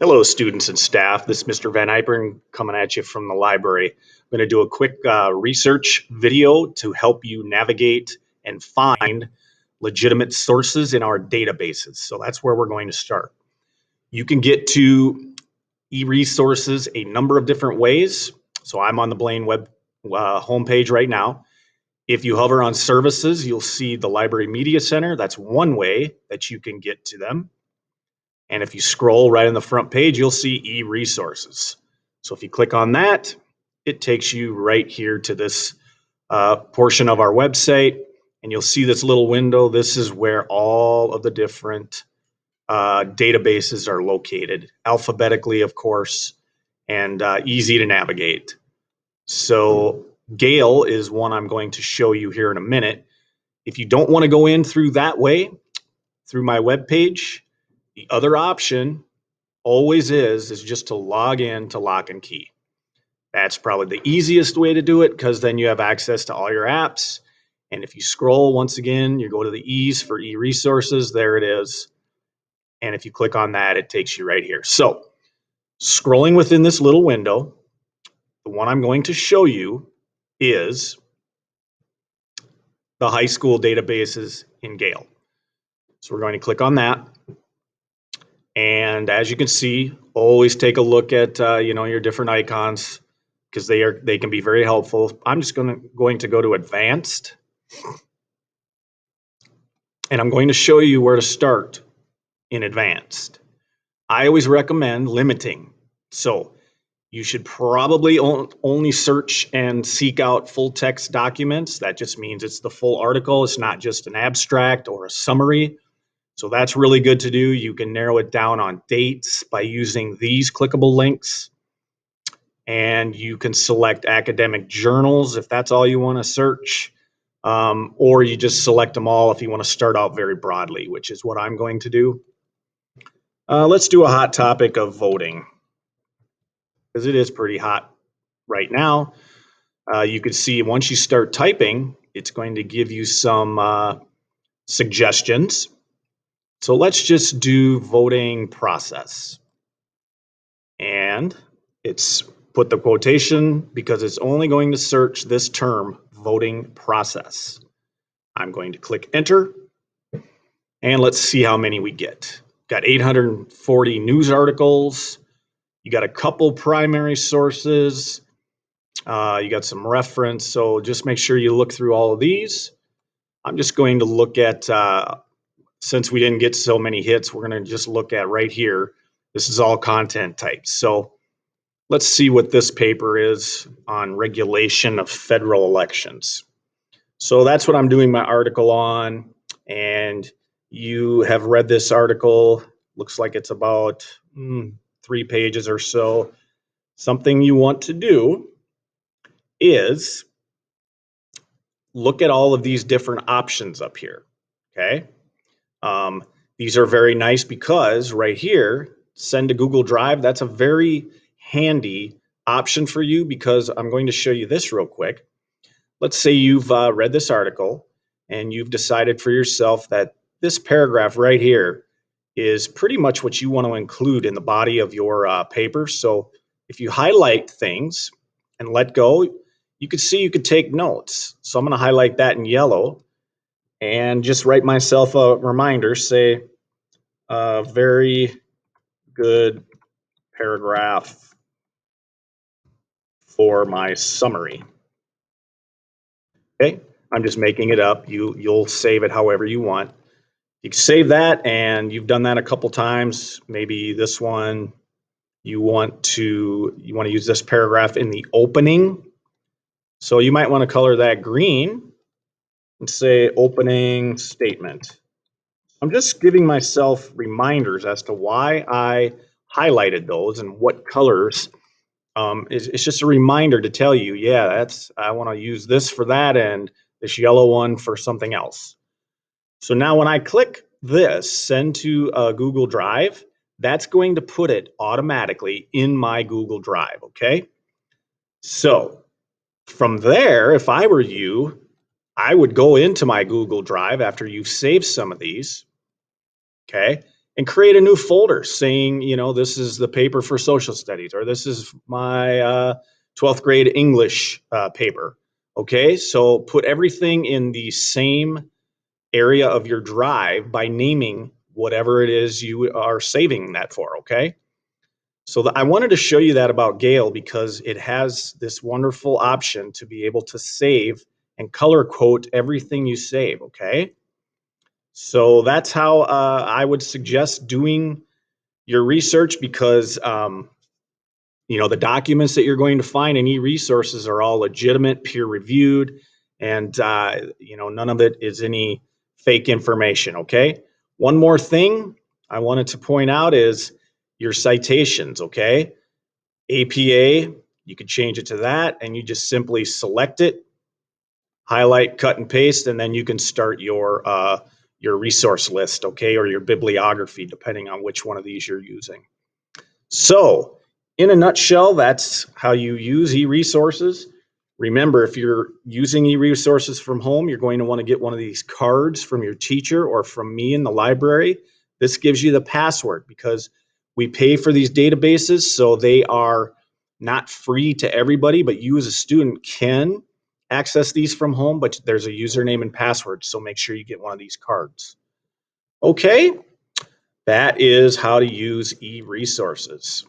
Hello, students and staff. This is Mr. Van Ypern coming at you from the library. I'm going to do a quick research video to help you navigate and find legitimate sources in our databases. So that's where we're going to start. You can get to eResources a number of different ways. So I'm on the Blaine web homepage right now. If you hover on services, you'll see the Library Media Center. That's one way that you can get to them. And if you scroll right on the front page, you'll see eResources. So if you click on that, it takes you right here to this portion of our website. And you'll see this little window. This is where all of the different databases are located, alphabetically, of course, and easy to navigate. So Gale is one I'm going to show you here in a minute. If you don't want to go in through that way, through my webpage, the other option always is just to log in to Lock and Key. That's probably the easiest way to do it because then you have access to all your apps. And if you scroll once again, you go to the E's for eResources, there it is. And if you click on that, it takes you right here. So scrolling within this little window, the one I'm going to show you is the high school databases in Gale. So we're going to click on that. And as you can see, always take a look at your different icons because they can be very helpful. I'm just going to go to advanced, and I'm going to show you where to start in advanced. I always recommend limiting. So you should probably only search and seek out full text documents. That just means it's the full article. It's not just an abstract or a summary. So that's really good to do. You can narrow it down on dates by using these clickable links. And you can select academic journals if that's all you want to search. Or you just select them all if you want to start out very broadly, which is what I'm going to do. Let's do a hot topic of voting, because it is pretty hot right now. You can see once you start typing, it's going to give you some suggestions. So let's just do voting process. And it's put the quotation because it's only going to search this term, voting process. I'm going to click enter. And let's see how many we get. Got 840 news articles. You got a couple primary sources. You got some reference. So just make sure you look through all of these. I'm just going to look at, since we didn't get so many hits, we're going to just look at right here. This is all content types. So let's see what this paper is on regulation of federal elections. So that's what I'm doing my article on. And you have read this article. Looks like it's about 3 pages or so. Something you want to do is look at all of these different options up here, okay? These are very nice because right here, send to Google Drive, that's a very handy option for you because I'm going to show you this real quick. Let's say you've read this article and you've decided for yourself that this paragraph right here is pretty much what you want to include in the body of your paper. So if you highlight things and let go, you can see you could take notes. So I'm going to highlight that in yellow and just write myself a reminder, say, very good paragraph for my summary. Okay, I'm just making it up. You'll save it however you want. You can save that, and you've done that a couple times. Maybe this one you want to use this paragraph in the opening. So you might want to color that green and say opening statement. I'm just giving myself reminders as to why I highlighted those and what colors. It's just a reminder to tell you, yeah, I want to use this for that and this yellow one for something else. So now when I click this, send to Google Drive, that's going to put it automatically in my Google Drive, okay? So from there, if I were you, I would go into my Google Drive after you've saved some of these, okay? and create a new folder saying, this is the paper for social studies, or this is my 12th grade English paper. Okay, so put everything in the same area of your drive by naming whatever it is you are saving that for. Okay, so I wanted to show you that about Gale because it has this wonderful option to be able to save and color code everything you save. Okay, so that's how I would suggest doing your research, because the documents that you're going to find in eResources are all legitimate, peer reviewed, and none of it is any fake information. Okay, one more thing I wanted to point out is your citations. Okay, APA, you could change it to that, and you just simply select it, highlight, cut and paste, and then you can start your resource list. Okay, or your bibliography, depending on which one of these you're using. So, in a nutshell, that's how you use eResources. Remember, if you're using eResources from home, you're going to want to get one of these cards from your teacher or from me in the library. This gives you the password because we pay for these databases, so they are not free to everybody, but you as a student can access these from home, but there's a username and password, so make sure you get one of these cards. Okay, that is how to use eResources.